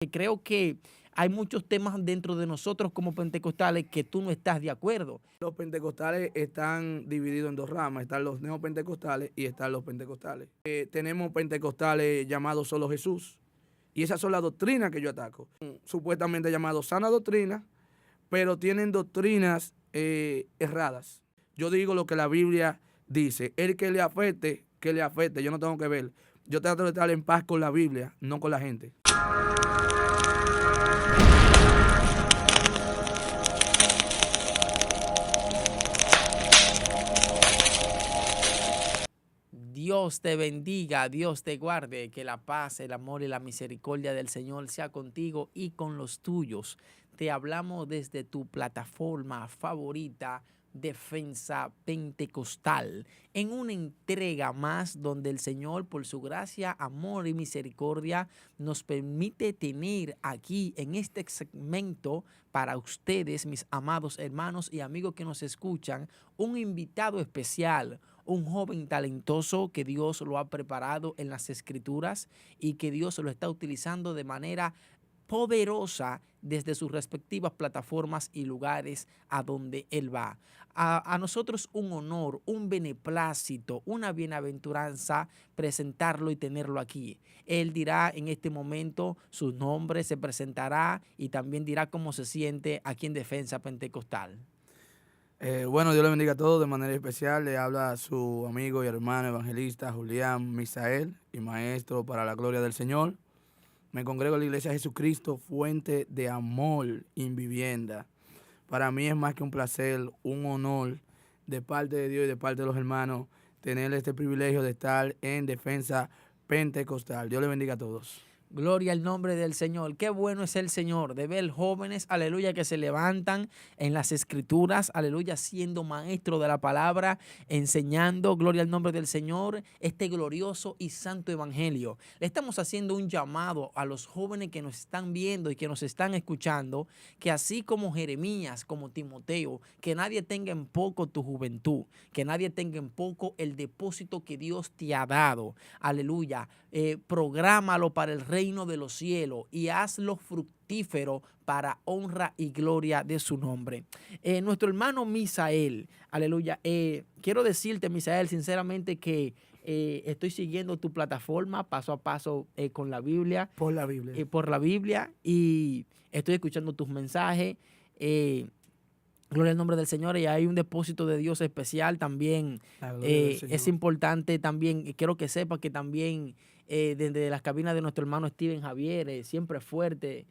Creo que hay muchos temas dentro de nosotros como pentecostales que tú no estás de acuerdo. Los pentecostales están divididos en dos ramas, están los neopentecostales y están los pentecostales. Tenemos pentecostales llamados solo Jesús, y esas son las doctrinas que yo ataco. Supuestamente llamados sana doctrina, pero tienen doctrinas erradas. Yo digo lo que la Biblia dice, el que le afecte, yo no tengo que ver. Yo trato de estar en paz con la Biblia, no con la gente. Dios te bendiga, Dios te guarde, que la paz, el amor y la misericordia del Señor sea contigo y con los tuyos. Te hablamos desde tu plataforma favorita, Defensa Pentecostal, en una entrega más donde el Señor, por su gracia, amor y misericordia, nos permite tener aquí en este segmento para ustedes, mis amados hermanos y amigos que nos escuchan, un invitado especial, un joven talentoso que Dios lo ha preparado en las Escrituras y que Dios lo está utilizando de manera poderosa desde sus respectivas plataformas y lugares a donde él va. A nosotros un honor, un beneplácito, una bienaventuranza presentarlo y tenerlo aquí. Él dirá en este momento su nombre, se presentará y también dirá cómo se siente aquí en Defensa Pentecostal. Bueno, Dios le bendiga a todos de manera especial. Le habla a su amigo y hermano evangelista Julián Misael y maestro para la gloria del Señor. Me congrego en la Iglesia de Jesucristo, fuente de amor y vivienda. Para mí es más que un placer, un honor de parte de Dios y de parte de los hermanos tener este privilegio de estar en Defensa Pentecostal. Dios le bendiga a todos. Gloria al nombre del Señor. Qué bueno es el Señor de ver jóvenes, aleluya, que se levantan en las escrituras, aleluya, siendo maestro de la palabra, enseñando, gloria al nombre del Señor, este glorioso y santo evangelio. Le estamos haciendo un llamado a los jóvenes que nos están viendo y que nos están escuchando, que así como Jeremías, como Timoteo, que nadie tenga en poco tu juventud, que nadie tenga en poco el depósito que Dios te ha dado, aleluya. Prográmalo para el reino de los cielos y hazlo fructífero para honra y gloria de su nombre. Nuestro hermano Misael, aleluya, quiero decirte, Misael, sinceramente que estoy siguiendo tu plataforma paso a paso con la Biblia, Por la Biblia. por la Biblia, y estoy escuchando tus mensajes. Gloria al nombre del Señor, y hay un depósito de Dios especial también. La gloria del Es Señor. importante también, quiero que sepa que también desde las cabinas de nuestro hermano Steven Javier, siempre fuerte,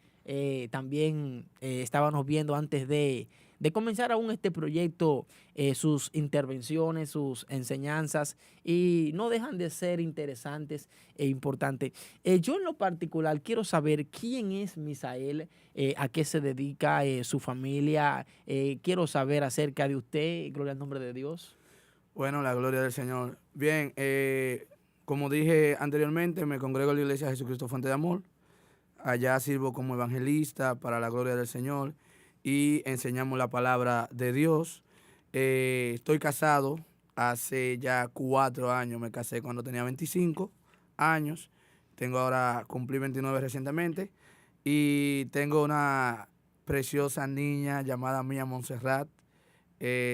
también estábamos viendo antes de comenzar aún este proyecto, sus intervenciones, sus enseñanzas, y no dejan de ser interesantes e importantes. Yo en lo particular quiero saber quién es Misael, a qué se dedica, su familia. Quiero saber acerca de usted, gloria al nombre de Dios. Bueno, la gloria del Señor. Bien, como dije anteriormente, me congrego en la Iglesia de Jesucristo Fuente de Amor. Allá sirvo como evangelista para la gloria del Señor y enseñamos la palabra de Dios. Estoy casado hace ya 4 años, me casé cuando tenía 25 años. Tengo ahora, cumplí 29 recientemente y tengo una preciosa niña llamada Mía Montserrat.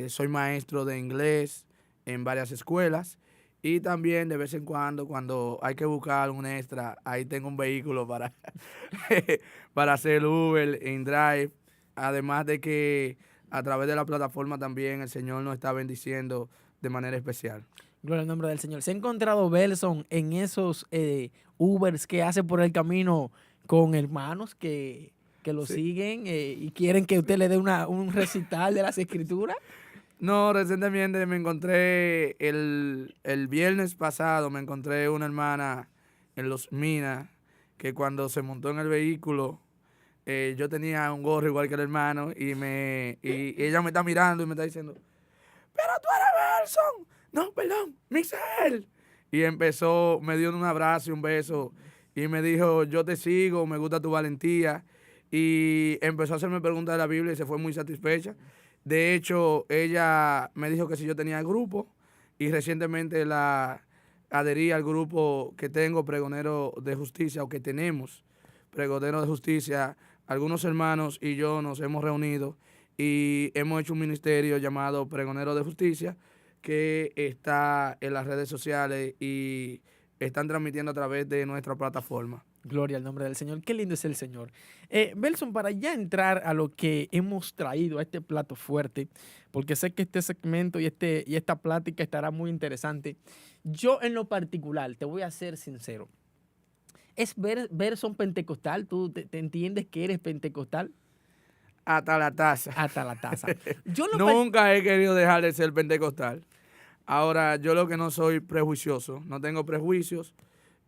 Soy maestro de inglés en varias escuelas y también de vez en cuando hay que buscar un extra, ahí tengo un vehículo para, para hacer Uber, InDrive. Además de que a través de la plataforma también el Señor nos está bendiciendo de manera especial. Gloria al nombre del Señor. ¿Se ha encontrado Belson en esos Ubers que hace por el camino con hermanos que lo Sí. siguen y quieren que usted le dé un recital de las escrituras? No, recientemente me encontré el viernes pasado, me encontré una hermana en Los Minas que cuando se montó en el vehículo, yo tenía un gorro igual que el hermano y ella me está mirando y me está diciendo, pero tú eres Belson. No, perdón, Misael. Y empezó, me dio un abrazo y un beso y me dijo, yo te sigo, me gusta tu valentía. Y empezó a hacerme preguntas de la Biblia y se fue muy satisfecha. De hecho, ella me dijo que si yo tenía el grupo y recientemente la adherí al grupo que tengo, Pregonero de Justicia, o que tenemos, pregonero de justicia, algunos hermanos y yo nos hemos reunido y hemos hecho un ministerio llamado Pregonero de Justicia que está en las redes sociales y están transmitiendo a través de nuestra plataforma. Gloria al nombre del Señor. Qué lindo es el Señor. Belson, para ya entrar a lo que hemos traído a este plato fuerte, porque sé que este segmento y esta plática estará muy interesante. Yo en lo particular, te voy a ser sincero, ¿es Belson pentecostal? ¿Tú te entiendes que eres pentecostal? Hasta la taza. Hasta la taza. Nunca he querido dejar de ser pentecostal. Ahora, yo lo que no soy prejuicioso, no tengo prejuicios,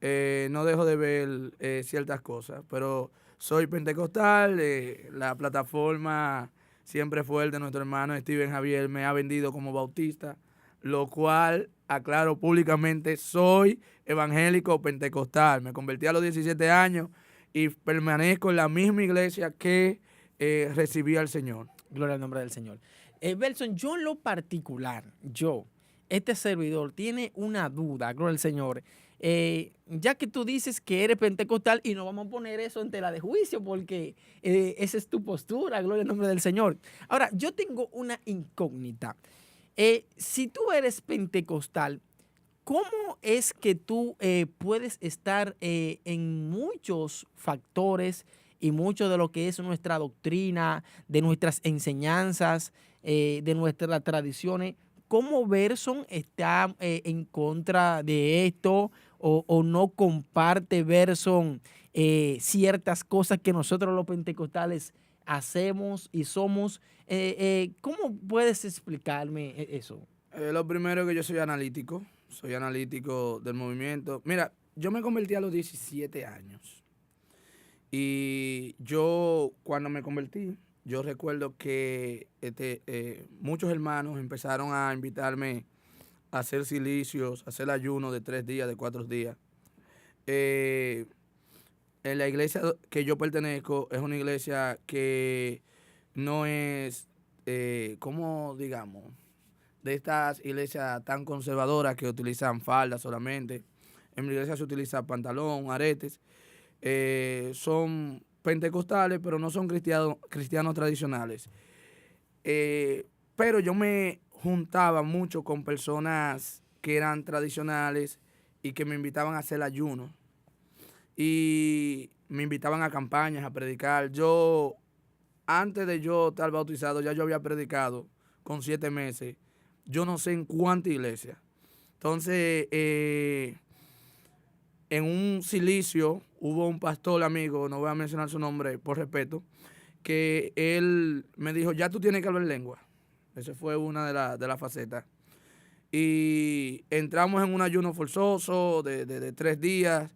no dejo de ver ciertas cosas, pero soy pentecostal, la plataforma siempre fuerte, nuestro hermano Steven Javier me ha vendido como bautista, lo cual aclaro públicamente, soy evangélico pentecostal, me convertí a los 17 años y permanezco en la misma iglesia que recibí al Señor. Gloria al nombre del Señor. Belson, yo en lo particular, este servidor, tiene una duda, gloria al Señor. Ya que tú dices que eres pentecostal y no vamos a poner eso en tela de juicio porque esa es tu postura, gloria al nombre del Señor. Ahora, yo tengo una incógnita. Si tú eres pentecostal, ¿cómo es que tú puedes estar en muchos factores y mucho de lo que es nuestra doctrina, de nuestras enseñanzas, de nuestras tradiciones? ¿Cómo Belson está en contra de esto o no comparte Belson ciertas cosas que nosotros los pentecostales hacemos y somos? ¿Cómo puedes explicarme eso? Lo primero es que yo soy analítico del movimiento. Mira, yo me convertí a los 17 años y yo cuando me convertí, yo recuerdo que muchos hermanos empezaron a invitarme a hacer cilicios, a hacer ayuno de 3 días, de 4 días. En la iglesia que yo pertenezco es una iglesia que no es, como digamos, de estas iglesias tan conservadoras que utilizan faldas solamente. En mi iglesia se utiliza pantalón, aretes. Son pentecostales, pero no son cristianos tradicionales. Pero yo me juntaba mucho con personas que eran tradicionales y que me invitaban a hacer ayuno. Y me invitaban a campañas, a predicar. Antes de yo estar bautizado, ya yo había predicado con 7 meses. Yo no sé en cuánta iglesia. Entonces, en un silicio hubo un pastor amigo, no voy a mencionar su nombre por respeto, que él me dijo, ya tú tienes que hablar lengua. Esa fue una de las facetas. Y entramos en un ayuno forzoso de 3 días.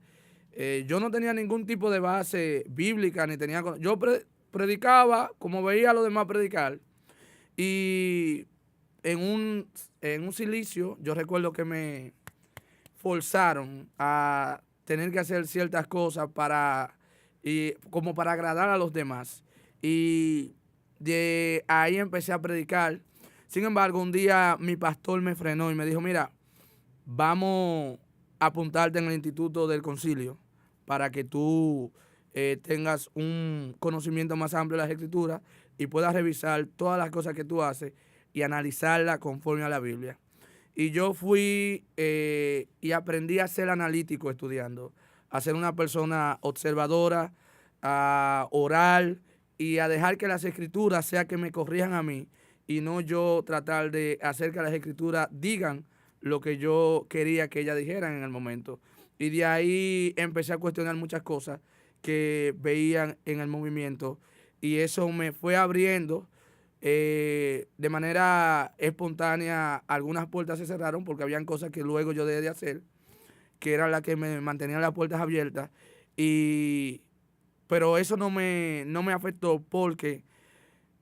Yo no tenía ningún tipo de base bíblica, ni tenía... Yo predicaba como veía a los demás predicar. Y en un silicio, yo recuerdo que me forzaron a tener que hacer ciertas cosas como para agradar a los demás. Y de ahí empecé a predicar. Sin embargo, un día mi pastor me frenó y me dijo, mira, vamos a apuntarte en el Instituto del Concilio para que tú tengas un conocimiento más amplio de las Escrituras y puedas revisar todas las cosas que tú haces y analizarlas conforme a la Biblia. Y yo fui y aprendí a ser analítico estudiando, a ser una persona observadora, a orar y a dejar que las Escrituras sea que me corrijan a mí y no yo tratar de hacer que las Escrituras digan lo que yo quería que ellas dijeran en el momento. Y de ahí empecé a cuestionar muchas cosas que veían en el movimiento y eso me fue abriendo de manera espontánea. Algunas puertas se cerraron porque habían cosas que luego yo dejé de hacer, que eran las que me mantenían las puertas abiertas, pero eso no me afectó porque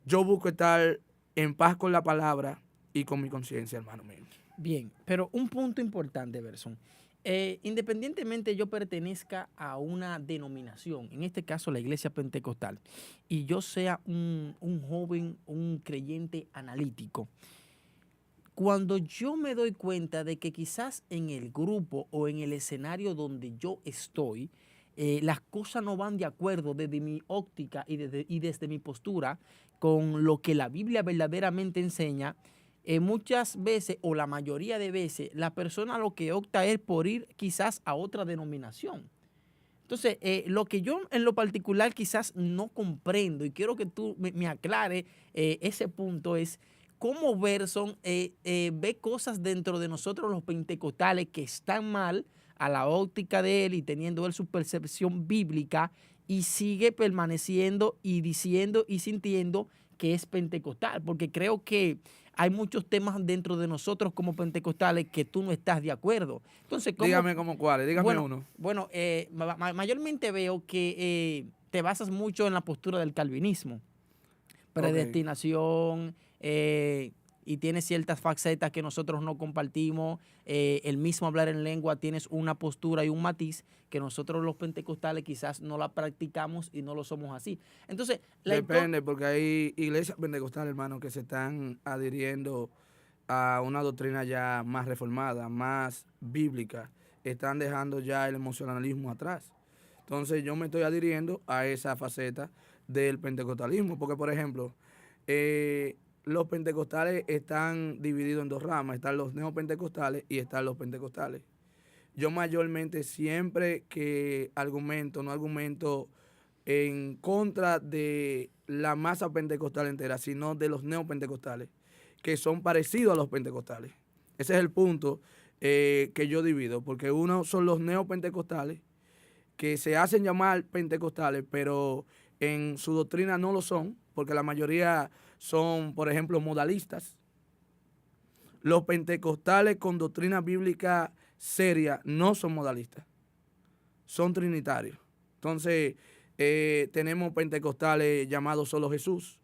yo busco estar en paz con la palabra y con mi conciencia, hermano mío. Bien, pero un punto importante, Belson. Independientemente yo pertenezca a una denominación, en este caso la iglesia pentecostal, y yo sea un joven, un creyente analítico, cuando yo me doy cuenta de que quizás en el grupo o en el escenario donde yo estoy, las cosas no van de acuerdo desde mi óptica y desde mi postura con lo que la Biblia verdaderamente enseña, muchas veces o la mayoría de veces la persona lo que opta es por ir quizás a otra denominación. Entonces, lo que yo en lo particular quizás no comprendo y quiero que tú me aclares ese punto es cómo Verson ve cosas dentro de nosotros los pentecostales que están mal a la óptica de él y teniendo él su percepción bíblica y sigue permaneciendo y diciendo y sintiendo que es pentecostal, porque creo que hay muchos temas dentro de nosotros como pentecostales que tú no estás de acuerdo. Entonces, ¿cómo? Dígame como cuáles, dígame uno. Bueno, mayormente veo que te basas mucho en la postura del calvinismo, predestinación, y tienes ciertas facetas que nosotros no compartimos. El mismo hablar en lengua tienes una postura y un matiz que nosotros los pentecostales quizás no la practicamos y no lo somos así. Entonces, depende, porque hay iglesias pentecostales, hermano, que se están adhiriendo a una doctrina ya más reformada, más bíblica. Están dejando ya el emocionalismo atrás. Entonces yo me estoy adhiriendo a esa faceta del pentecostalismo, porque por ejemplo, los pentecostales están divididos en dos ramas, están los neopentecostales y están los pentecostales. Yo mayormente siempre que no argumento en contra de la masa pentecostal entera, sino de los neopentecostales, que son parecidos a los pentecostales. Ese es el punto que yo divido, porque uno son los neopentecostales, que se hacen llamar pentecostales, pero en su doctrina no lo son, porque la mayoría son, por ejemplo, modalistas. Los pentecostales con doctrina bíblica seria no son modalistas, son trinitarios. Entonces, tenemos pentecostales llamados solo Jesús.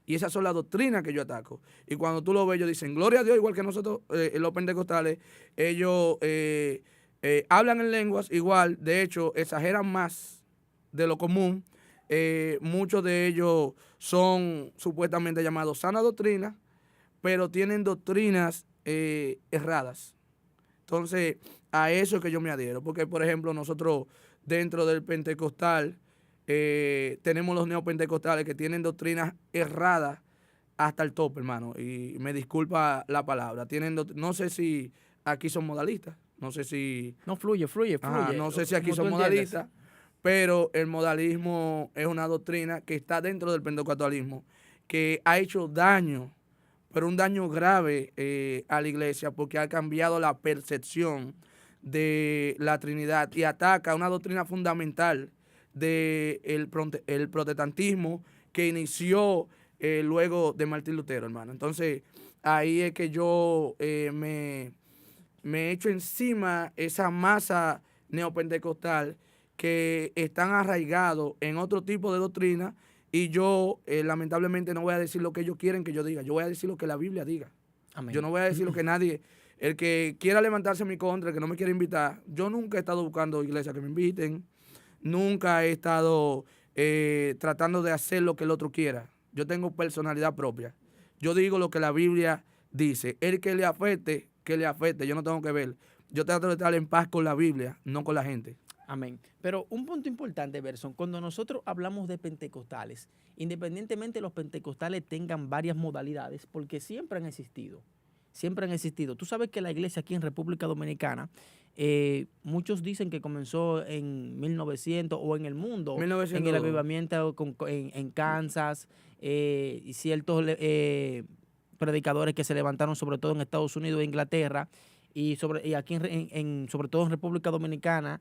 Y esas son las doctrinas que yo ataco. Y cuando tú lo ves, ellos dicen, gloria a Dios, igual que nosotros, los pentecostales, ellos hablan en lenguas igual, de hecho, exageran más de lo común. Muchos de ellos son supuestamente llamados sana doctrina, pero tienen doctrinas erradas. Entonces, a eso es que yo me adhiero. Porque, por ejemplo, nosotros dentro del pentecostal tenemos los neopentecostales que tienen doctrinas erradas hasta el tope, hermano. Y me disculpa la palabra. No sé si aquí son modalistas. No sé si... No, fluye. Ajá, no sé si aquí son modalistas. Pero el modalismo es una doctrina que está dentro del pentecostalismo, que ha hecho daño, pero un daño grave a la iglesia, porque ha cambiado la percepción de la Trinidad y ataca una doctrina fundamental del protestantismo que inició luego de Martín Lutero, hermano. Entonces, ahí es que yo me echo encima esa masa neopentecostal que están arraigados en otro tipo de doctrina, y yo lamentablemente no voy a decir lo que ellos quieren que yo diga, yo voy a decir lo que la Biblia diga. Amén. Yo no voy a decir lo que nadie, el que quiera levantarse en mi contra, el que no me quiera invitar, yo nunca he estado buscando iglesias que me inviten, nunca he estado tratando de hacer lo que el otro quiera. Yo tengo personalidad propia. Yo digo lo que la Biblia dice. El que le afecte, yo no tengo que ver. Yo trato de estar en paz con la Biblia, no con la gente. Amén. Pero un punto importante, Verson, cuando nosotros hablamos de pentecostales, independientemente los pentecostales tengan varias modalidades, porque siempre han existido. Tú sabes que la iglesia aquí en República Dominicana, muchos dicen que comenzó en 1900 o en el mundo, 1902. En el avivamiento en Kansas, y ciertos predicadores que se levantaron sobre todo en Estados Unidos e Inglaterra, y aquí sobre todo en República Dominicana,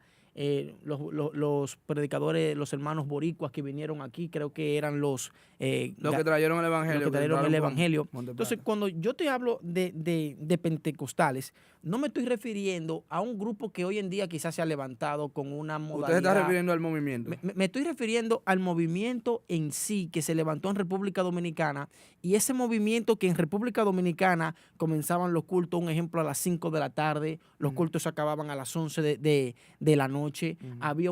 los predicadores, los hermanos boricuas que vinieron aquí, creo que eran los que trajeron el evangelio. Los que trajeron el evangelio. Entonces, cuando yo te hablo de pentecostales, no me estoy refiriendo a un grupo que hoy en día quizás se ha levantado con una modalidad. ¿Usted está refiriendo al movimiento? Me estoy refiriendo al movimiento en sí que se levantó en República Dominicana, y ese movimiento que en República Dominicana comenzaban los cultos, un ejemplo, a las 5 de la tarde, los cultos se acababan a las 11 de la noche. noche, había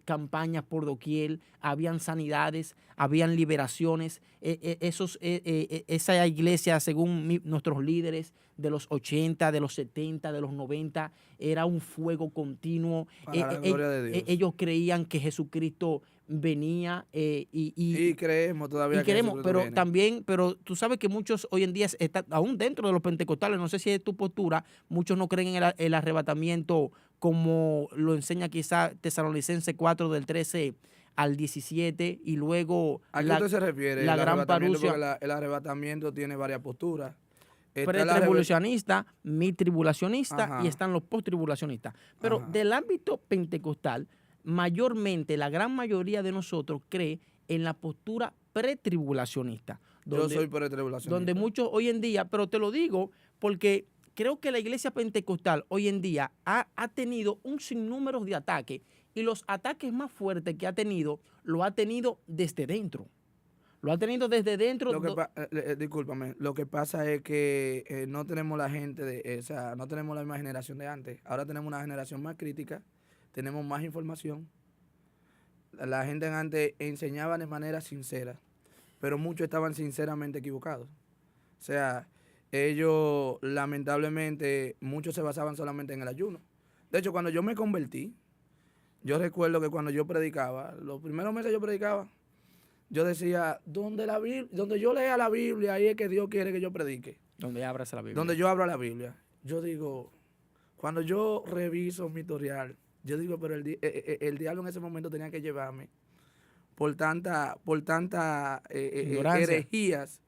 campañas por doquier, habían sanidades, habían liberaciones. Esa iglesia, según nuestros líderes de los 80, de los 70, de los 90, era un fuego continuo. Para la gloria de Dios. Ellos creían que Jesucristo venía y creemos todavía que queremos, Jesucristo pero viene. también, pero tú sabes que muchos hoy en día, aún dentro de los pentecostales, no sé si es tu postura, muchos no creen en el arrebatamiento como lo enseña quizá Tesalonicenses 4 del 13 al 17 y luego ¿A qué usted se refiere? la El gran arrebatamiento, parusia porque el arrebatamiento tiene varias posturas. Está pretribulacionista, mitribulacionista y Ajá. están los posttribulacionistas. Pero Ajá. del ámbito pentecostal, mayormente, la gran mayoría de nosotros cree en la postura pretribulacionista. Yo soy pretribulacionista. Donde muchos hoy en día, pero te lo digo porque creo que la iglesia pentecostal hoy en día ha tenido un sinnúmero de ataques y los ataques más fuertes que ha tenido, lo ha tenido desde dentro. Lo ha tenido desde dentro. Discúlpame, lo que pasa es que no tenemos la gente, o sea, no tenemos la misma generación de antes. Ahora tenemos una generación más crítica, tenemos más información. La gente antes enseñaba de manera sincera, pero muchos estaban sinceramente equivocados. O sea, ellos lamentablemente, muchos se basaban solamente en el ayuno. De hecho, cuando yo me convertí, yo recuerdo que cuando yo predicaba, los primeros meses yo predicaba, yo decía, donde yo lea la Biblia, ahí es que Dios quiere que yo predique. Donde abras la Biblia. Donde yo abra la Biblia. Yo digo, cuando yo reviso mi historial, yo digo, pero el diablo en ese momento tenía que llevarme por tanta herejías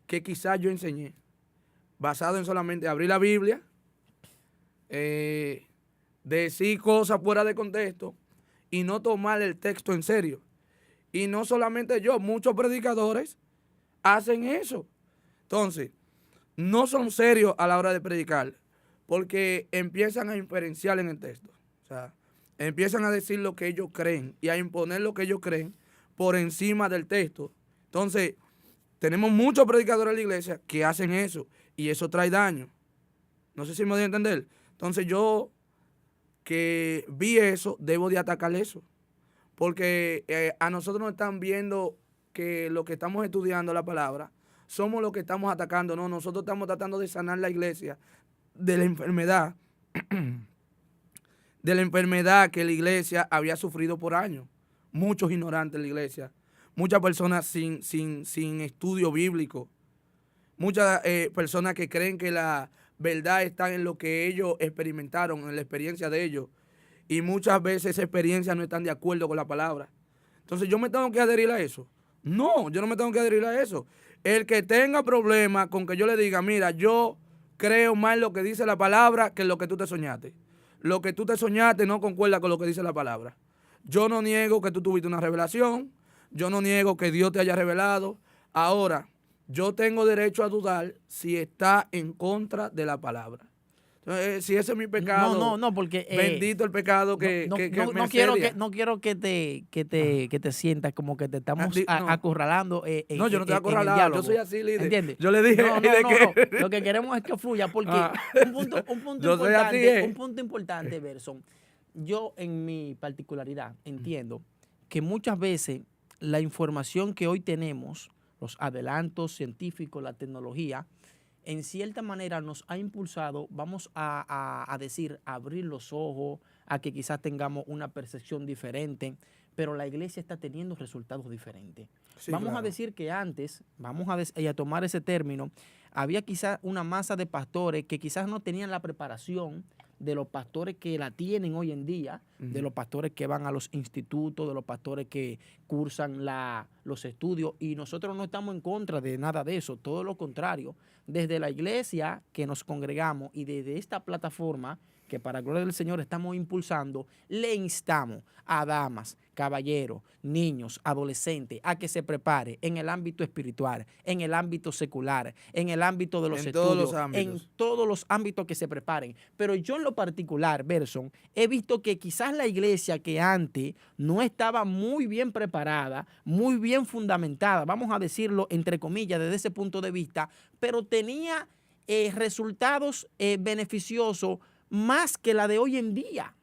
que quizás yo enseñé, basado en solamente abrir la Biblia, decir cosas fuera de contexto y no tomar el texto en serio. Y no solamente yo, muchos predicadores hacen eso. Entonces, no son serios a la hora de predicar porque empiezan a inferenciar en el texto. O sea, empiezan a decir lo que ellos creen y a imponer lo que ellos creen por encima del texto. Entonces, tenemos muchos predicadores en la iglesia que hacen eso y eso trae daño. No sé si me voy a entender. Entonces, yo que vi eso, debo de atacar eso. Porque a nosotros nos están viendo que lo que estamos estudiando la palabra, somos los que estamos atacando. No, nosotros estamos tratando de sanar la iglesia de la enfermedad, de la enfermedad que la iglesia había sufrido por años. Muchos ignorantes en la iglesia, muchas personas sin estudio bíblico, muchas personas que creen que la verdad está en lo que ellos experimentaron, en la experiencia de ellos. Y muchas veces esas experiencias no están de acuerdo con la palabra. Entonces, ¿yo me tengo que adherir a eso? No, yo no me tengo que adherir a eso. El que tenga problemas con que yo le diga, mira, yo creo más en lo que dice la palabra que en lo que tú te soñaste. Lo que tú te soñaste no concuerda con lo que dice la palabra. Yo no niego que tú tuviste una revelación. Yo no niego que Dios te haya revelado. Ahora, yo tengo derecho a dudar si está en contra de la palabra. Si ese es mi pecado, no, porque bendito el pecado que no quiero que te sientas como que te estamos acorralando. No, yo no te voy a acorralar, yo soy así, líder. ¿Entiendes? Yo le dije no. Lo que queremos es que fluya, porque un punto importante, Verson. Yo en mi particularidad entiendo que muchas veces la información que hoy tenemos, los adelantos científicos, la tecnología, en cierta manera nos ha impulsado, vamos a decir, a abrir los ojos, a que quizás tengamos una percepción diferente, pero la iglesia está teniendo resultados diferentes. Sí, vamos a decir que antes, a tomar ese término, había quizás una masa de pastores que quizás no tenían la preparación de los pastores que la tienen hoy en día, de los pastores que van a los institutos, de los pastores que cursan los estudios, y nosotros no estamos en contra de nada de eso, todo lo contrario. Desde la iglesia que nos congregamos y desde esta plataforma que para gloria del Señor estamos impulsando, le instamos a damas, caballeros, niños, adolescentes, a que se prepare en el ámbito espiritual, en el ámbito secular, en el ámbito de los estudios, en todos los ámbitos que se preparen. Pero yo en lo particular, Verson, he visto que quizás la iglesia que antes no estaba muy bien preparada, muy bien fundamentada, vamos a decirlo entre comillas desde ese punto de vista, pero tenía resultados beneficiosos más que la de hoy en día.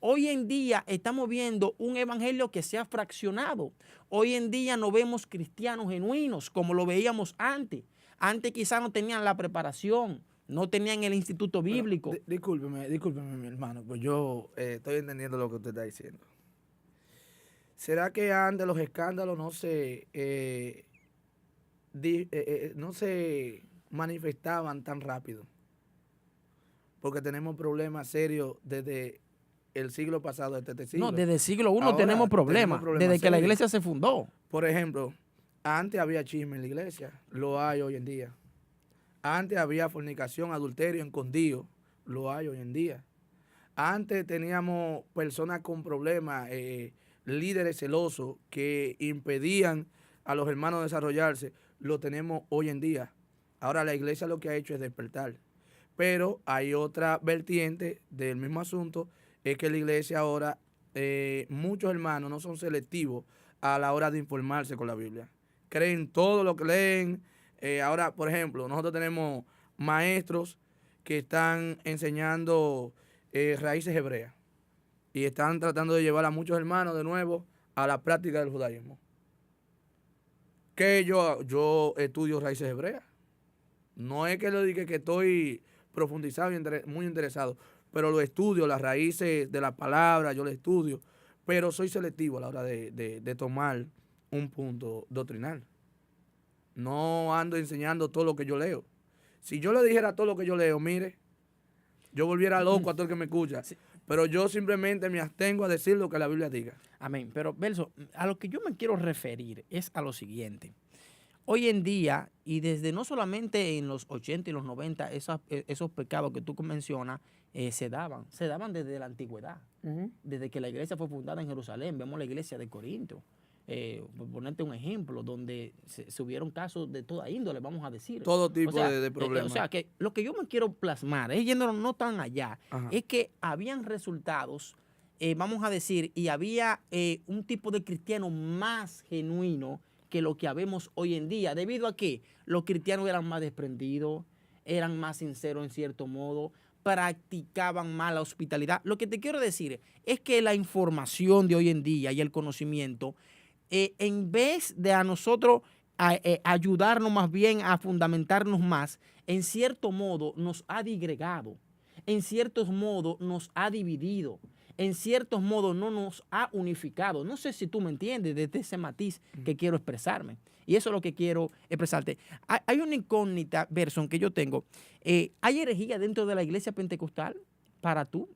Hoy en día estamos viendo un evangelio que se ha fraccionado. Hoy en día no vemos cristianos genuinos como lo veíamos antes. Antes quizás no tenían la preparación, no tenían el instituto Bueno, bíblico. discúlpeme, mi hermano, pues yo estoy entendiendo lo que usted está diciendo. ¿Será que antes los escándalos no se manifestaban tan rápido? Porque tenemos problemas serios desde el siglo pasado hasta este No, siglo. desde el siglo I Ahora tenemos problemas, desde que la serios. iglesia se fundó. Por ejemplo, antes había chisme en la iglesia, lo hay hoy en día. Antes había fornicación, adulterio, escondido, lo hay hoy en día. Antes teníamos personas con problemas, líderes celosos que impedían a los hermanos desarrollarse, lo tenemos hoy en día. Ahora la iglesia lo que ha hecho es despertar. Pero hay otra vertiente del mismo asunto, es que la iglesia ahora, muchos hermanos no son selectivos a la hora de informarse con la Biblia. Creen todo lo que leen. Ahora, por ejemplo, nosotros tenemos maestros que están enseñando raíces hebreas y están tratando de llevar a muchos hermanos de nuevo a la práctica del judaísmo. Que yo estudio raíces hebreas. No es que lo diga que estoy profundizado y muy interesado, pero lo estudio, las raíces de la palabra, yo lo estudio, pero soy selectivo a la hora de tomar un punto doctrinal. No ando enseñando todo lo que yo leo. Si yo le dijera todo lo que yo leo, mire, yo volviera loco a todo el que me escucha. Sí. Pero yo simplemente me abstengo a decir lo que la Biblia diga. Amén. Pero, Belso, a lo que yo me quiero referir es a lo siguiente. Hoy en día, y desde no solamente en los 80 y los 90, esos pecados que tú mencionas se daban desde la antigüedad, desde que la iglesia fue fundada en Jerusalén. Vemos la iglesia de Corinto, por ponerte un ejemplo, donde se hubieron casos de toda índole, vamos a decir. Todo tipo O sea, de problemas. o sea, que lo que yo me quiero plasmar, es yendo no tan allá, Ajá. es que habían resultados, vamos a decir, y había un tipo de cristiano más genuino que lo que habemos hoy en día, debido a que los cristianos eran más desprendidos, eran más sinceros en cierto modo, practicaban más la hospitalidad. Lo que te quiero decir es que la información de hoy en día y el conocimiento, en vez de a nosotros ayudarnos más bien a fundamentarnos más, en cierto modo nos ha digregado, en ciertos modos nos ha dividido, en ciertos modos no nos ha unificado. No sé si tú me entiendes desde ese matiz que quiero expresarme. Y eso es lo que quiero expresarte. Hay una incógnita, Berson, que yo tengo. ¿Hay herejía dentro de la iglesia pentecostal para tu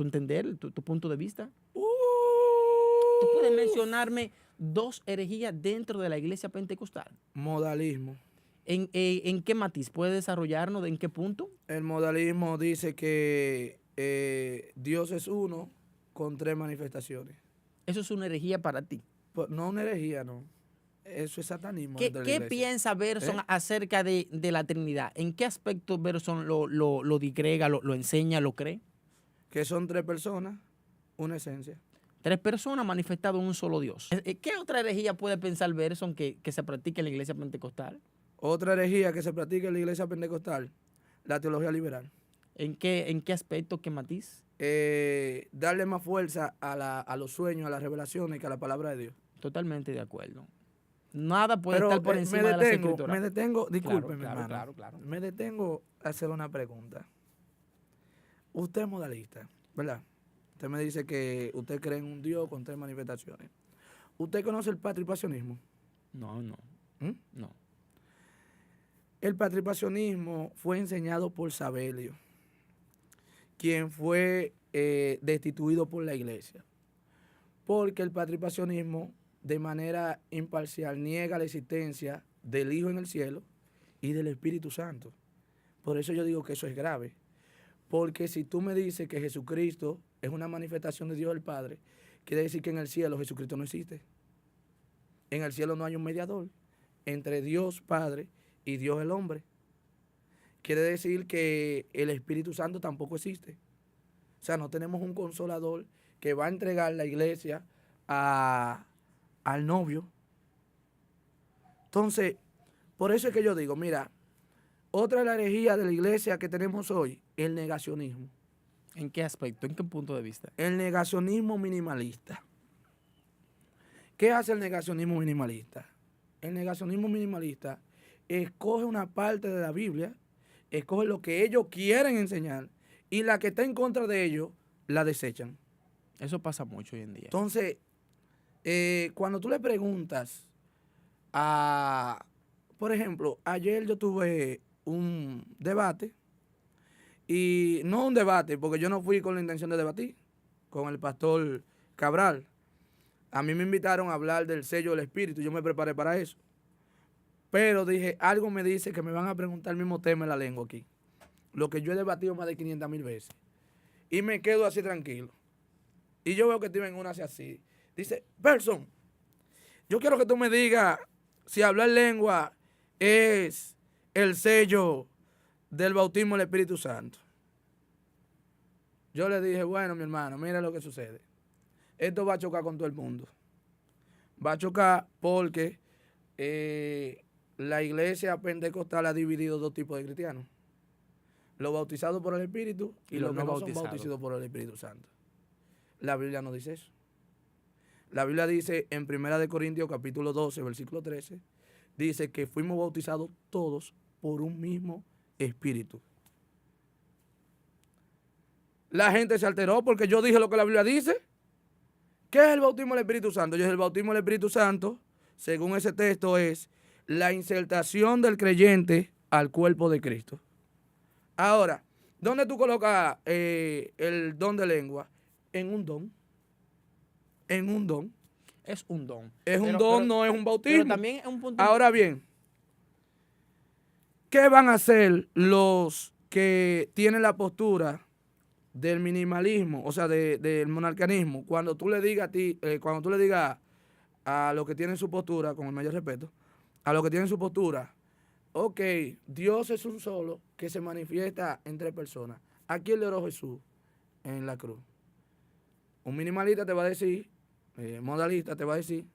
entender, tu punto de vista? ¿Tú puedes mencionarme 2 herejías dentro de la iglesia pentecostal? Modalismo. ¿En qué matiz? ¿Puede desarrollarnos? ¿En qué punto? El modalismo dice que Dios es uno con 3 manifestaciones. Eso es una herejía para ti. Pues, no una herejía, no. Eso es satanismo. ¿Qué piensa Berson acerca de la Trinidad? ¿En qué aspecto Berson lo digrega, lo enseña, lo cree? Que son 3 personas, una esencia. 3 personas manifestadas en un solo Dios. ¿Qué otra herejía puede pensar Berson que se practica en la iglesia pentecostal? Otra herejía que se practica en la iglesia pentecostal, la teología liberal. ¿En qué aspecto, qué matiz? Darle más fuerza a los sueños, a las revelaciones que a la palabra de Dios. Totalmente de acuerdo. Nada puede estar por encima de las escrituras. Me detengo, discúlpeme, claro, hermano. claro. Me detengo a hacer una pregunta. Usted es modalista, ¿verdad? Usted me dice que usted cree en un Dios con 3 manifestaciones. ¿Usted conoce el patripacionismo? No. ¿Mm? No. El patripacionismo fue enseñado por Sabelio, quien fue destituido por la iglesia. Porque el patripacionismo, de manera imparcial, niega la existencia del Hijo en el cielo y del Espíritu Santo. Por eso yo digo que eso es grave. Porque si tú me dices que Jesucristo es una manifestación de Dios el Padre, quiere decir que en el cielo Jesucristo no existe. En el cielo no hay un mediador entre Dios Padre y Dios el hombre. Quiere decir que el Espíritu Santo tampoco existe. O sea, no tenemos un consolador que va a entregar la iglesia al novio. Entonces, por eso es que yo digo, mira, otra de las herejías de la iglesia que tenemos hoy, el negacionismo. ¿En qué aspecto? ¿En qué punto de vista? El negacionismo minimalista. ¿Qué hace el negacionismo minimalista? El negacionismo minimalista escoge una parte de la Biblia, escoge lo que ellos quieren enseñar y la que está en contra de ellos la desechan. Eso pasa mucho hoy en día. Entonces, cuando tú le preguntas a, por ejemplo, ayer yo tuve un debate, y no un debate, porque yo no fui con la intención de debatir, con el pastor Cabral. A mí me invitaron a hablar del sello del Espíritu, yo me preparé para eso. Pero dije, algo me dice que me van a preguntar el mismo tema en la lengua aquí. Lo que yo he debatido más de 500,000 veces. Y me quedo así tranquilo. Y yo veo que Steven una hace así. Dice, Person, yo quiero que tú me digas si hablar lengua es el sello del bautismo del Espíritu Santo. Yo le dije, bueno, mi hermano, mira lo que sucede. Esto va a chocar con todo el mundo. Va a chocar porque la iglesia pentecostal ha dividido dos tipos de cristianos. Los bautizados por el Espíritu y los que no son bautizados por el Espíritu Santo. La Biblia no dice eso. La Biblia dice en 1 Corintios capítulo 12, versículo 13, dice que fuimos bautizados todos por un mismo Espíritu. La gente se alteró porque yo dije lo que la Biblia dice. ¿Qué es el bautismo del Espíritu Santo? Yo dije, el bautismo del Espíritu Santo, según ese texto, es la insertación del creyente al cuerpo de Cristo. Ahora, ¿dónde tú colocas el don de lengua? En un don. En un don. Es un don. Es un don, no es un bautismo. Pero también es un punto. Ahora bien, ¿qué van a hacer los que tienen la postura del minimalismo, o sea, del monarcanismo? Cuando tú le digas cuando tú le digas a los que tienen su postura, con el mayor respeto, a los que tienen su postura, ok, Dios es un solo que se manifiesta en tres personas. ¿A quién le oró Jesús en la cruz? Un minimalista te va a decir, modalista te va a decir,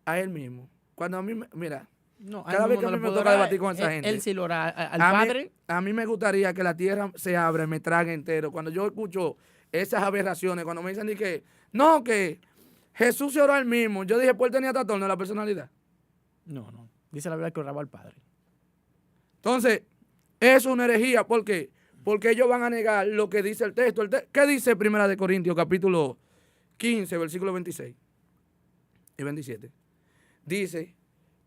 a él mismo. Cuando a mí, mira, no, cada vez que a mí me toca debatir con esa gente, él sí lo hará al Padre. A mí me gustaría que la tierra se abra y me trague entero. Cuando yo escucho esas aberraciones, cuando me dicen que no, que Jesús se oró al mismo. Yo dije, pues él tenía trastorno de la personalidad. No. Dice la Biblia que oraba al Padre. Entonces, eso es una herejía. ¿Por qué? Porque ellos van a negar lo que dice el texto. ¿Qué dice 1 Corintios capítulo 15, versículo 26 y 27? Dice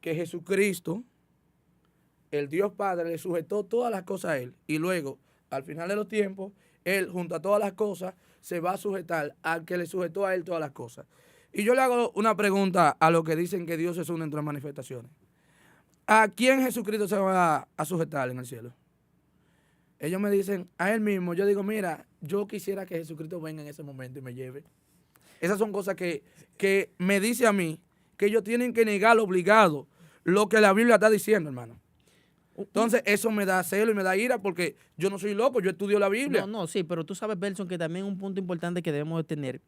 que Jesucristo, el Dios Padre, le sujetó todas las cosas a él. Y luego, al final de los tiempos, él, junto a todas las cosas, se va a sujetar al que le sujetó a él todas las cosas. Y yo le hago una pregunta a los que dicen que Dios es una entre las manifestaciones. ¿A quién Jesucristo se va a sujetar en el cielo? Ellos me dicen, a él mismo. Yo digo, mira, yo quisiera que Jesucristo venga en ese momento y me lleve. Esas son cosas que me dice a mí que ellos tienen que negar obligado lo que la Biblia está diciendo, hermano. Entonces, eso me da celo y me da ira porque yo no soy loco, yo estudio la Biblia. No, sí, pero tú sabes, Belson, que también un punto importante que debemos de tener,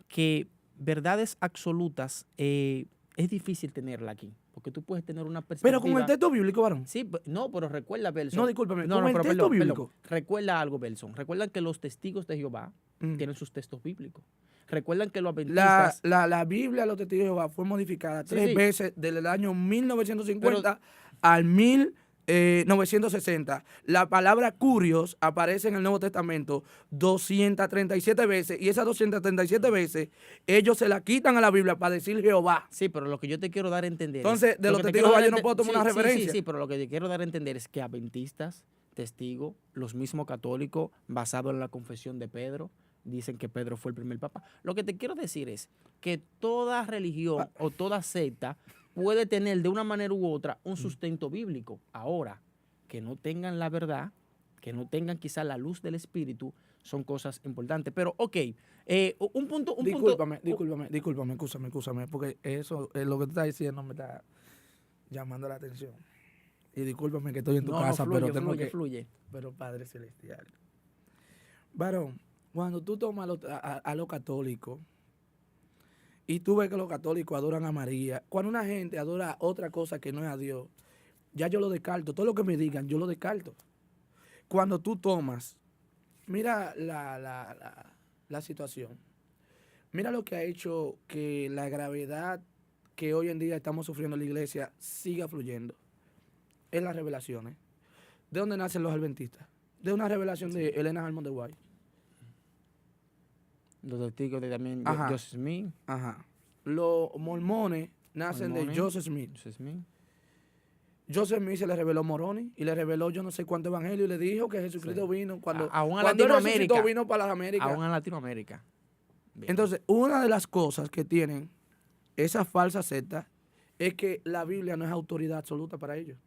que verdades absolutas es difícil tenerla aquí, porque tú puedes tener una perspectiva. Pero con el texto bíblico, varón. Sí, no, pero recuerda, Belson. No, discúlpame, con el texto bíblico. Recuerda algo, Belson. Recuerda que los testigos de Jehová tienen sus textos bíblicos. Recuerdan que los adventistas... La Biblia de los testigos de Jehová fue modificada tres veces desde el año 1950 al 1960. La palabra curios aparece en el Nuevo Testamento 237 veces y esas 237 veces ellos se la quitan a la Biblia para decir Jehová. Sí, pero lo que yo te quiero dar a entender entonces, de los testigos de Jehová yo no puedo tomar una referencia. Sí, pero lo que te quiero dar a entender es que adventistas, testigos, los mismos católicos, basados en la confesión de Pedro, dicen que Pedro fue el primer papa. Lo que te quiero decir es que toda religión o toda secta puede tener de una manera u otra un sustento bíblico. Ahora, que no tengan la verdad, que no tengan quizá la luz del Espíritu, son cosas importantes. Pero, ok, un punto... Discúlpame, excúsame, porque eso, lo que tú estás diciendo me está llamando la atención. Y discúlpame que estoy en tu casa, pero tengo fluye. Pero Padre Celestial. Varón, cuando tú tomas a los católicos y tú ves que los católicos adoran a María, cuando una gente adora otra cosa que no es a Dios, ya yo lo descarto. Todo lo que me digan, yo lo descarto. Cuando tú tomas Mira la situación. Mira lo que ha hecho que la gravedad que hoy en día estamos sufriendo en la iglesia siga fluyendo. Es las revelaciones. ¿De dónde nacen los adventistas? De una revelación de Elena Harmon de White. Los testigos de también Ajá. Joseph Smith. Ajá. Los mormones nacen de Joseph Smith. Joseph Smith. Joseph Smith se le reveló Moroni y le reveló yo no sé cuánto evangelio y le dijo que Jesucristo vino cuando Aún a él resucitó, Latinoamérica. vino para las Américas. Aún en Latinoamérica. Bien. Entonces, una de las cosas que tienen esas falsas sectas es que la Biblia no es autoridad absoluta para ellos.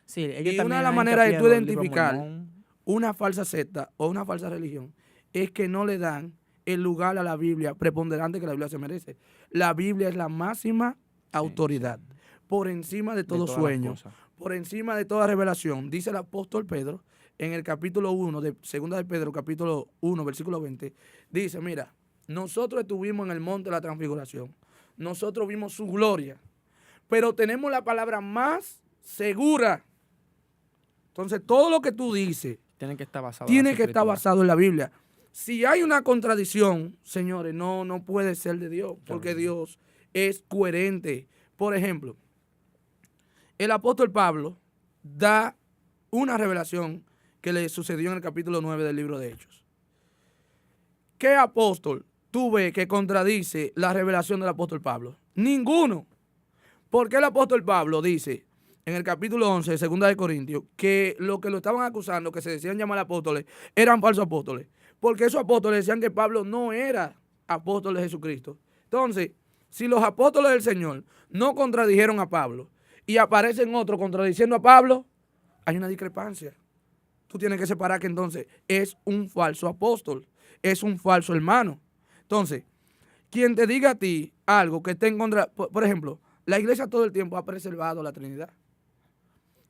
Sí, ellos Y una de las también maneras de hincapié tú en los libros identificar Mormón. una falsa secta o una falsa religión es que no le dan el lugar a la Biblia preponderante que la Biblia se merece. La Biblia es la máxima autoridad, por encima de todo todas las sueño, cosas. por encima de toda revelación. Dice el apóstol Pedro en el capítulo 1 de Segunda de Pedro, capítulo 1, versículo 20, dice, mira, nosotros estuvimos en el monte de la transfiguración, nosotros vimos su gloria, pero tenemos la palabra más segura. Entonces, todo lo que tú dices Tiene que estar basado tiene en que la estar Escritura. basado en la Biblia. Si hay una contradicción, señores, no puede ser de Dios, porque Dios es coherente. Por ejemplo, el apóstol Pablo da una revelación que le sucedió en el capítulo 9 del libro de Hechos. ¿Qué apóstol tú ves que contradice la revelación del apóstol Pablo? Ninguno. Porque el apóstol Pablo dice en el capítulo 11 de 2 de Corintios que lo que lo estaban acusando, que se decían llamar apóstoles, eran falsos apóstoles. Porque esos apóstoles decían que Pablo no era apóstol de Jesucristo. Entonces, si los apóstoles del Señor no contradijeron a Pablo y aparecen otros contradiciendo a Pablo, hay una discrepancia. Tú tienes que separar que entonces es un falso apóstol, es un falso hermano. Entonces, quien te diga a ti algo que esté en contra, por ejemplo, la iglesia todo el tiempo ha preservado la Trinidad.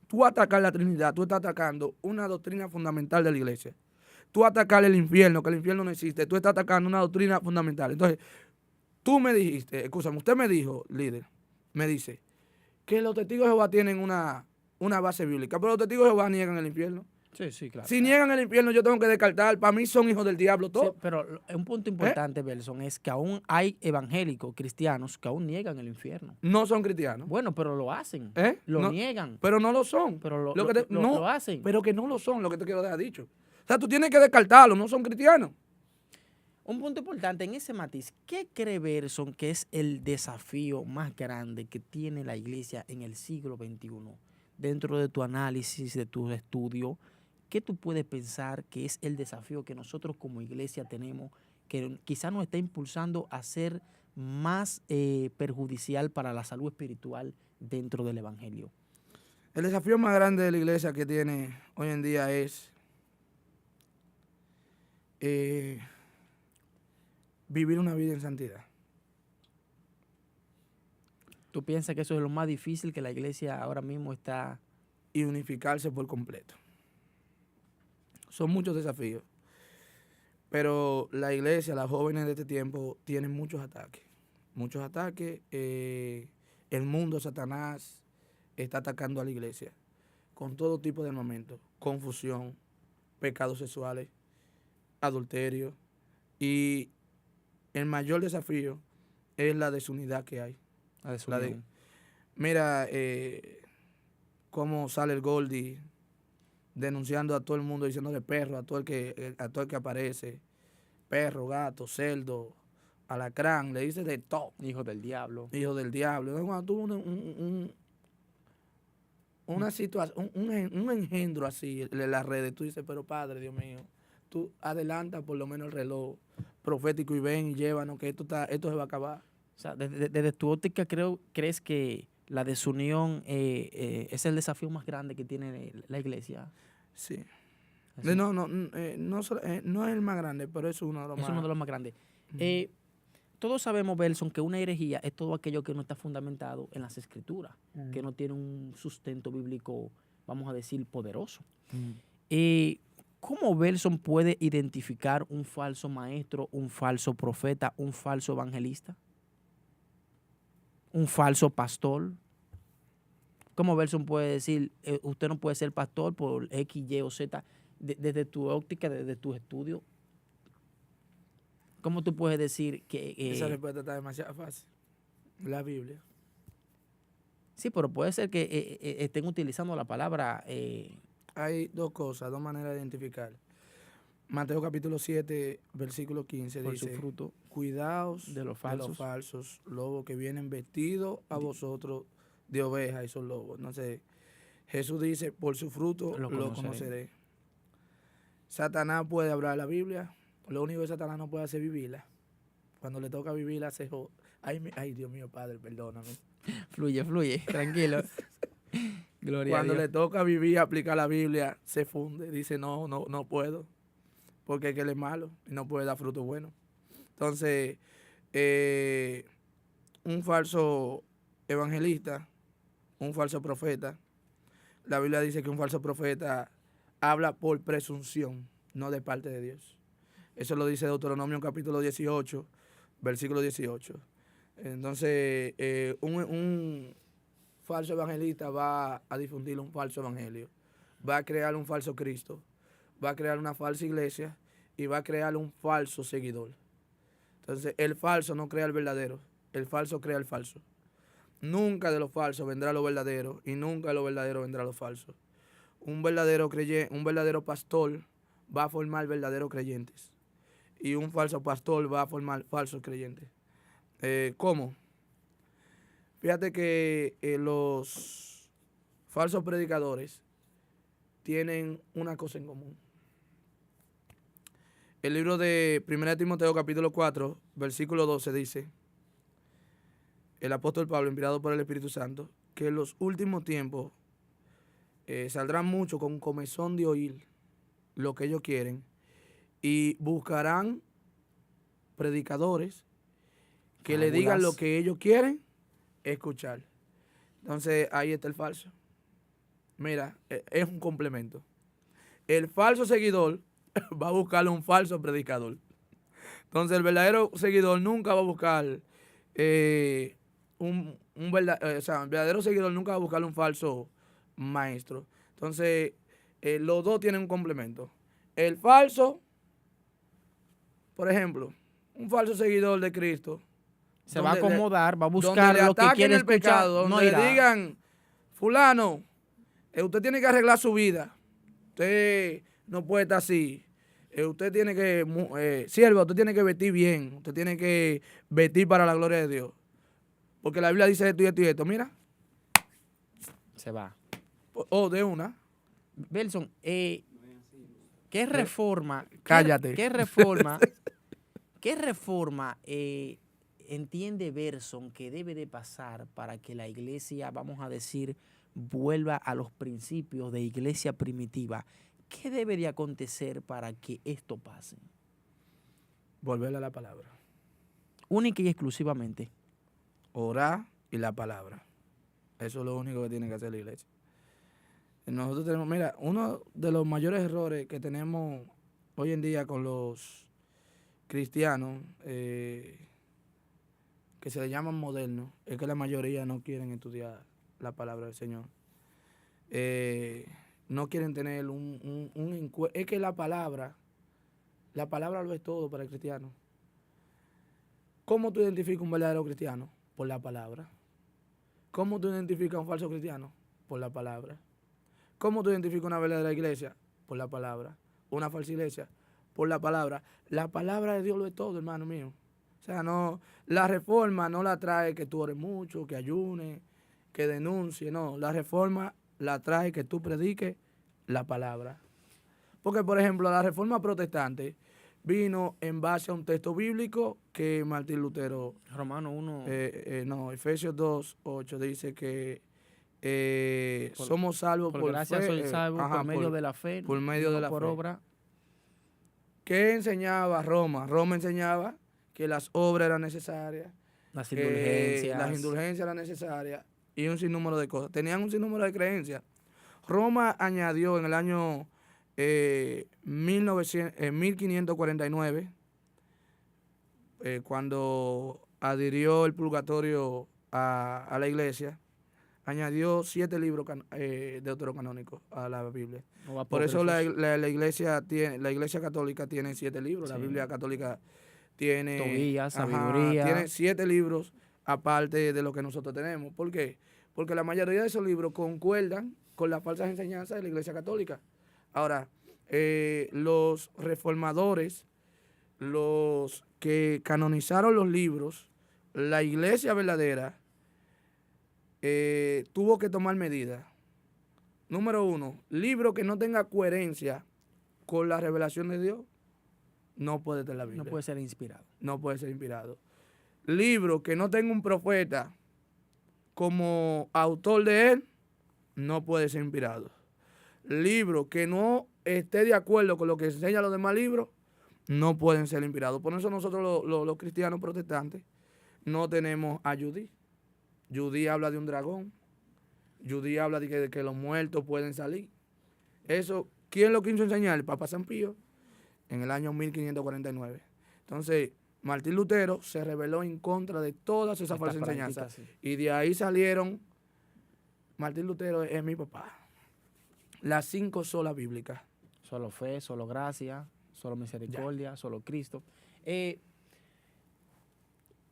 Tú atacar la Trinidad, tú estás atacando una doctrina fundamental de la iglesia. Tú atacar el infierno, que el infierno no existe, tú estás atacando una doctrina fundamental. Entonces, tú me dijiste, escúchame, usted me dijo, líder, me dice, que los testigos de Jehová tienen una base bíblica, pero los testigos de Jehová niegan el infierno. Sí, claro. Si niegan el infierno, yo tengo que descartar. Para mí son hijos del diablo todos. Sí, pero un punto importante, Belson, es que aún hay evangélicos, cristianos, que aún niegan el infierno. No son cristianos. Bueno, pero lo hacen. ¿Eh? Lo No, niegan. Pero no lo son. Pero No, lo hacen. Pero que no lo son, lo que te quiero dejar dicho. O sea, tú tienes que descartarlo, no son cristianos. Un punto importante en ese matiz, ¿qué cree Belson que es el desafío más grande que tiene la iglesia en el siglo XXI? Dentro de tu análisis, de tu estudio, ¿qué tú puedes pensar que es el desafío que nosotros como iglesia tenemos, que quizás nos está impulsando a ser más perjudicial para la salud espiritual dentro del evangelio? El desafío más grande de la iglesia que tiene hoy en día es vivir una vida en santidad. ¿Tú piensas que eso es lo más difícil que la iglesia ahora mismo está? Y unificarse por completo. Son muchos desafíos. Pero la iglesia, las jóvenes de este tiempo, tienen muchos ataques. Muchos ataques. El mundo, Satanás, está atacando a la iglesia con todo tipo de armamento. Confusión, pecados sexuales, adulterio. Y el mayor desafío es la desunidad que hay. Mira cómo sale el Goldie denunciando a todo el mundo, diciéndole perro a todo el que aparece. Perro, gato, cerdo, alacrán, le dice de todo. Hijo del diablo. Hijo del diablo. Entonces, cuando tuvo una situación, un engendro así en las redes, tú dices, pero Padre, Dios mío, tú adelanta por lo menos el reloj profético y ven y llévanos que esto se va a acabar. O sea, desde tu óptica, ¿crees que la desunión es el desafío más grande que tiene la iglesia? Sí. ¿Así? No es el más grande, pero es uno de los más. Es uno de los más grandes. Todos sabemos, Belson, que una herejía es todo aquello que no está fundamentado en las escrituras, que no tiene un sustento bíblico, vamos a decir, poderoso. ¿Cómo Belson puede identificar un falso maestro, un falso profeta, un falso evangelista? ¿Un falso pastor? ¿Cómo Belson puede decir, usted no puede ser pastor por X, Y o Z? desde tu óptica, desde tu estudio, ¿cómo tú puedes decir que... Esa respuesta está demasiado fácil. La Biblia. sí, pero puede ser que estén utilizando la palabra... Hay dos cosas, dos maneras de identificar. Mateo capítulo 7, versículo 15 por su dice, fruto cuidaos de los de los falsos. falsos lobos que vienen vestidos a vosotros de ovejas y son lobos. Entonces, Jesús dice, por su fruto Lo lo conoceré. conoceré. Satanás puede hablar la Biblia, lo único que Satanás no puede hacer es vivirla. Cuando le toca vivirla, se jode. Ay, Dios mío, Padre, perdóname. Fluye, tranquilo. Gloria Cuando a Dios. le toca vivir, aplicar la Biblia, se funde. Dice, no puedo. Porque es que él es malo y no puede dar fruto bueno. Entonces, un falso evangelista, un falso profeta, la Biblia dice que un falso profeta habla por presunción, no de parte de Dios. Eso lo dice Deuteronomio capítulo 18, versículo 18. Entonces, un falso evangelista va a difundir un falso evangelio, va a crear un falso Cristo, va a crear una falsa iglesia y va a crear un falso seguidor. Entonces, el falso no crea el verdadero, el falso crea el falso. Nunca de lo falso vendrá lo verdadero y nunca de lo verdadero vendrá lo falso. Un verdadero pastor va a formar verdaderos creyentes y un falso pastor va a formar falsos creyentes. ¿Cómo? Fíjate que los falsos predicadores tienen una cosa en común. El libro de 1 Timoteo capítulo 4, versículo 12 dice, el apóstol Pablo, inspirado por el Espíritu Santo, que en los últimos tiempos saldrán muchos con comezón de oír lo que ellos quieren y buscarán predicadores que le digan lo que ellos quieren escuchar. Entonces ahí está el falso. Mira, es un complemento. El falso seguidor va a buscarle un falso predicador. Entonces el verdadero seguidor nunca va a buscar el verdadero seguidor nunca va a buscar un falso maestro. Entonces los dos tienen un complemento. El falso, por ejemplo, un falso seguidor de Cristo se va a acomodar, va a buscar lo que quiere el escuchar. Pecado, donde le digan, fulano, usted tiene que arreglar su vida. Usted no puede estar así. Usted tiene que, sierva, usted tiene que vestir bien. Usted tiene que vestir para la gloria de Dios. Porque la Biblia dice esto y esto y esto. Mira. Se va. De una. Belson, ¿qué reforma? Cállate. ¿Qué reforma entiende Belson que debe de pasar para que la iglesia, vamos a decir, vuelva a los principios de iglesia primitiva? ¿Qué debe de acontecer para que esto pase? Volver a la palabra. Única y exclusivamente. Orar y la palabra. Eso es lo único que tiene que hacer la iglesia. Nosotros tenemos, mira, uno de los mayores errores que tenemos hoy en día con los cristianos, que se le llaman modernos, es que la mayoría no quieren estudiar la palabra del Señor. No quieren tener es que la palabra lo es todo para el cristiano. ¿Cómo tú identificas un verdadero cristiano? Por la palabra. ¿Cómo tú identificas a un falso cristiano? Por la palabra. ¿Cómo tú identificas una verdadera iglesia? Por la palabra. Una falsa iglesia, por la palabra. La palabra de Dios lo es todo, hermano mío. O sea, no, la reforma no la trae que tú ores mucho, que ayunes, que denuncie, no. La reforma la trae que tú prediques la palabra. Porque, por ejemplo, la reforma protestante vino en base a un texto bíblico que Martín Lutero... Romano 1... Efesios 2, 8 dice que somos salvos por gracia, fe. soy salvo por medio de la fe, por medio de la por fe. obra. ¿Qué enseñaba Roma? Roma enseñaba que las obras eran necesarias, las indulgencias eran necesarias y un sinnúmero de cosas. Tenían un sinnúmero de creencias. Roma añadió en el año 1549, cuando adhirió el purgatorio a la iglesia, añadió 7 libros deuterocanónicos a la Biblia. O Por eso la apócrifos. iglesia católica tiene 7 libros, la Sí. Biblia católica tiene, Tobías, sabiduría. tiene 7 libros aparte de lo que nosotros tenemos. ¿Por qué? Porque la mayoría de esos libros concuerdan con las falsas enseñanzas de la iglesia católica. Ahora, los reformadores, los que canonizaron los libros, la iglesia verdadera tuvo que tomar medidas. Número 1, libro que no tenga coherencia con la revelación de Dios, no puede estar en la Biblia. No puede ser inspirado. No puede ser inspirado. Libro que no tenga un profeta como autor de él, no puede ser inspirado. Libro que no esté de acuerdo con lo que enseñan los demás libros, no pueden ser inspirados. Por eso nosotros los cristianos protestantes no tenemos a Judí. Judí habla de un dragón. Judí habla de que los muertos pueden salir. Eso, ¿quién lo quiso enseñar? El Papa San Pío en el año 1549. Entonces, Martín Lutero se rebeló en contra de todas esas falsas enseñanzas. Sí. Y de ahí salieron, Martín Lutero es mi papá, las 5 solas bíblicas. Solo fe, solo gracia, solo misericordia, solo Cristo.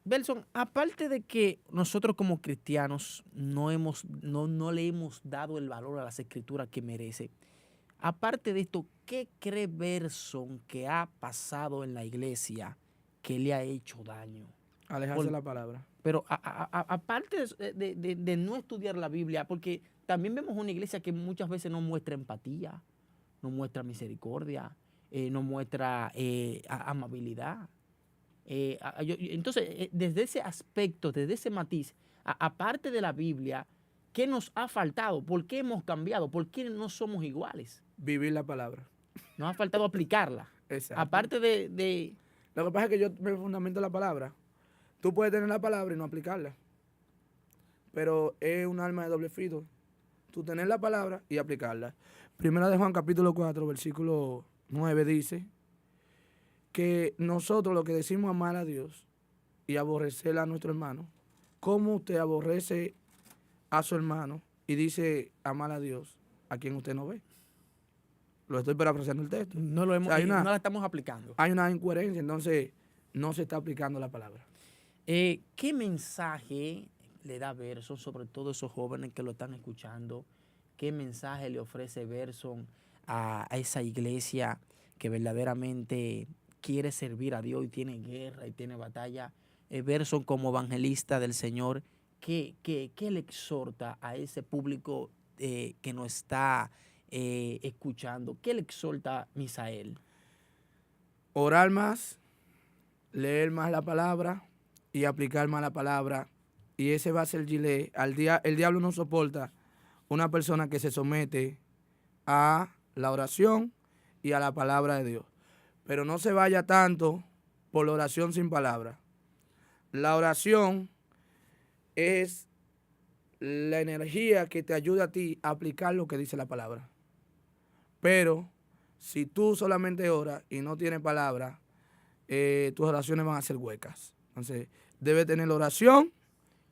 Belson, aparte de que nosotros como cristianos no le hemos dado el valor a las escrituras que merece, aparte de esto, ¿qué cree Belson que ha pasado en la iglesia que le ha hecho daño? Alejarse de la palabra. Pero aparte de no estudiar la Biblia, porque también vemos una iglesia que muchas veces no muestra empatía, no muestra misericordia, no muestra amabilidad. Entonces, desde ese aspecto, desde ese matiz, aparte de la Biblia, ¿qué nos ha faltado? ¿Por qué hemos cambiado? ¿Por qué no somos iguales? Vivir la palabra. Nos ha faltado aplicarla. Exacto. Aparte de... Lo que pasa es que yo me fundamento en la palabra. Tú puedes tener la palabra y no aplicarla. Pero es un arma de doble filo. Tú tener la palabra y aplicarla. Primera de Juan capítulo 4, versículo 9 dice que nosotros lo que decimos amar a Dios y aborrecer a nuestro hermano, ¿cómo usted aborrece a su hermano y dice amar a Dios a quien usted no ve? Lo estoy parafraseando el texto. No la estamos aplicando. Hay una incoherencia, entonces no se está aplicando la palabra. ¿Qué mensaje le da Belson, sobre todo a esos jóvenes que lo están escuchando? ¿Qué mensaje le ofrece Belson a esa iglesia que verdaderamente quiere servir a Dios y tiene guerra y tiene batalla? Belson, como evangelista del Señor, ¿qué le exhorta a ese público que nos está escuchando? ¿Qué le exhorta Misael? Orar más, leer más la palabra y aplicar más la palabra. Y ese va a ser el gilet. El diablo no soporta una persona que se somete a la oración y a la palabra de Dios. Pero no se vaya tanto por la oración sin palabra. La oración es la energía que te ayuda a ti a aplicar lo que dice la palabra. Pero si tú solamente oras y no tienes palabra, tus oraciones van a ser huecas. Entonces, debe tener oración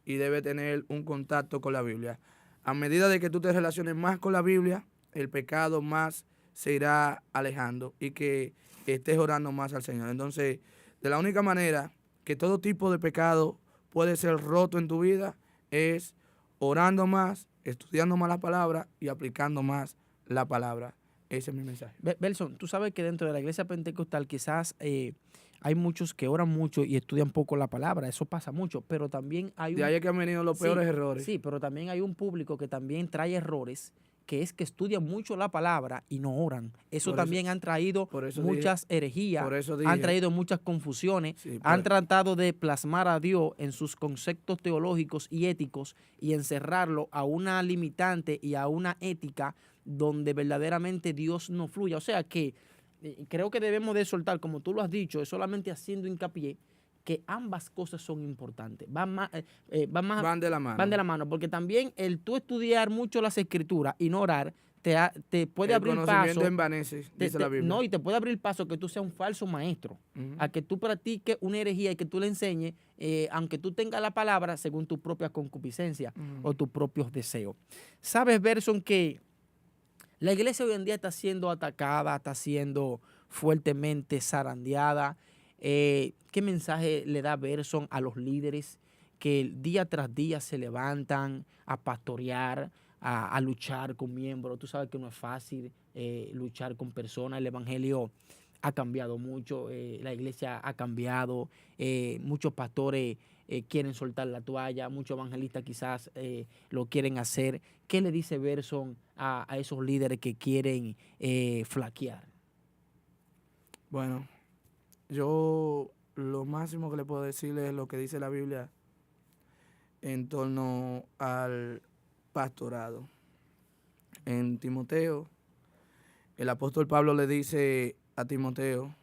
y debe tener un contacto con la Biblia. A medida de que tú te relaciones más con la Biblia, el pecado más se irá alejando y que estés orando más al Señor. Entonces, de la única manera que todo tipo de pecado puede ser roto en tu vida es orando más, estudiando más la palabra y aplicando más la palabra. Ese es mi mensaje. Belson, tú sabes que dentro de la iglesia pentecostal quizás hay muchos que oran mucho y estudian poco la palabra. Eso pasa mucho, pero también hay De ahí es que han venido los peores errores. Sí, pero también hay un público que también trae errores, que es que estudian mucho la palabra y no oran. Eso también han traído muchas herejías, han traído muchas confusiones, han tratado de plasmar a Dios en sus conceptos teológicos y éticos y encerrarlo a una limitante y a una ética donde verdaderamente Dios no fluya. O sea que creo que debemos de soltar, como tú lo has dicho, es solamente haciendo hincapié que ambas cosas son importantes. Van de la mano. Van de la mano, porque también el tú estudiar mucho las escrituras y no orar te puede El abrir conocimiento paso. envanece, dice la Biblia. No, y te puede abrir paso que tú seas un falso maestro, a que tú practiques una herejía y que tú le enseñes, aunque tú tengas la palabra, según tu propia concupiscencia o tus propios deseos. ¿Sabes, Berson, que la iglesia hoy en día está siendo atacada, está siendo fuertemente zarandeada? ¿Qué mensaje le da Berson a los líderes que día tras día se levantan a pastorear, a luchar con miembros? Tú sabes que no es fácil luchar con personas. El evangelio ha cambiado mucho, la iglesia ha cambiado, muchos pastores quieren soltar la toalla, muchos evangelistas quizás lo quieren hacer. ¿Qué le dice Berson a esos líderes que quieren flaquear? Bueno, yo lo máximo que le puedo decirle es lo que dice la Biblia en torno al pastorado. En Timoteo, el apóstol Pablo le dice a Timoteo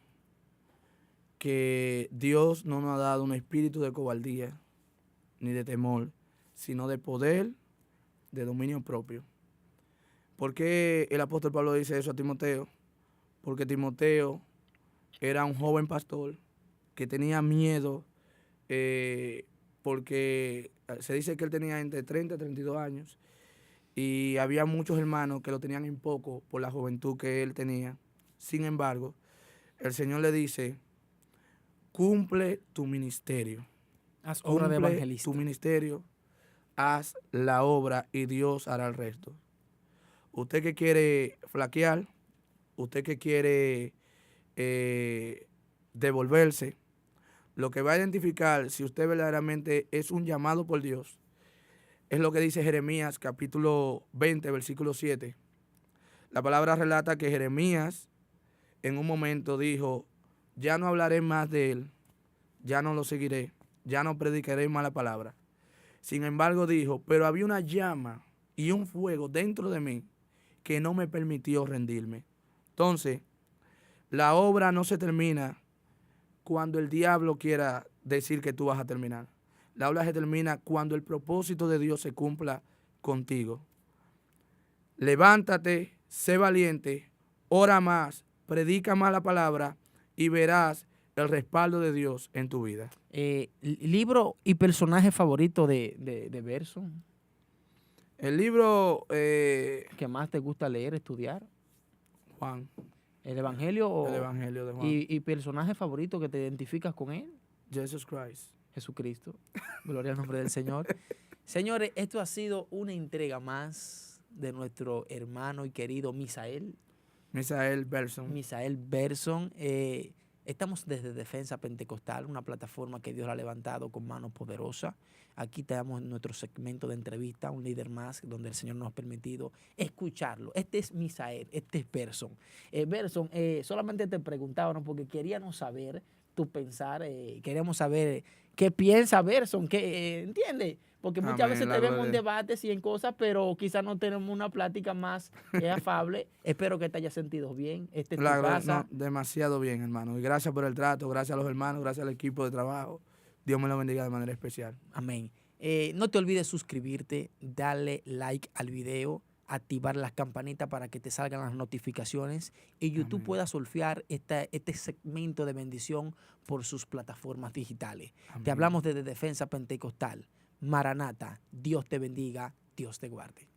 que Dios no nos ha dado un espíritu de cobardía ni de temor, sino de poder, de dominio propio. ¿Por qué el apóstol Pablo dice eso a Timoteo? Porque Timoteo era un joven pastor que tenía miedo, porque se dice que él tenía entre 30 y 32 años y había muchos hermanos que lo tenían en poco por la juventud que él tenía. Sin embargo, el Señor le dice, cumple tu ministerio. Haz obra de Cumple evangelista. tu ministerio, haz la obra y Dios hará el resto. Usted que quiere flaquear, usted que quiere devolverse, lo que va a identificar si usted verdaderamente es un llamado por Dios, es lo que dice Jeremías capítulo 20, versículo 7. La palabra relata que Jeremías en un momento dijo, ya no hablaré más de él, ya no lo seguiré, ya no predicaré más la palabra. Sin embargo dijo, pero había una llama y un fuego dentro de mí que no me permitió rendirme. Entonces, la obra no se termina cuando el diablo quiera decir que tú vas a terminar. La obra se termina cuando el propósito de Dios se cumpla contigo. Levántate, sé valiente, ora más, predica más la palabra y verás el respaldo de Dios en tu vida. ¿Libro y personaje favorito de Berson? El libro, ¿Qué más te gusta leer, estudiar? Juan, ¿El Evangelio? el Evangelio de Juan. ¿Y personaje favorito que te identificas con él? Jesus Christ. Jesucristo. Gloria al nombre del Señor. Señores, esto ha sido una entrega más de nuestro hermano y querido Misael Berson. Misael Berson. Estamos desde Defensa Pentecostal, una plataforma que Dios ha levantado con mano poderosa. Aquí tenemos nuestro segmento de entrevista, un líder más, donde el Señor nos ha permitido escucharlo. Este es Misael, este es Berson. Berson, solamente te preguntábamos porque queríamos saber tu pensar, queríamos saber qué piensa Berson, ¿entiendes? Porque muchas veces te vemos en debates y en cosas, pero quizás no tenemos una plática más afable. Espero que te hayas sentido bien. Esta es tu casa. No, demasiado bien, hermano. Y gracias por el trato, gracias a los hermanos, gracias al equipo de trabajo. Dios me lo bendiga de manera especial. Amén. No te olvides suscribirte, darle like al video, activar las campanitas para que te salgan las notificaciones y YouTube Amén. pueda surfear este segmento de bendición por sus plataformas digitales. Amén. Te hablamos desde Defensa Pentecostal. Maranata, Dios te bendiga, Dios te guarde.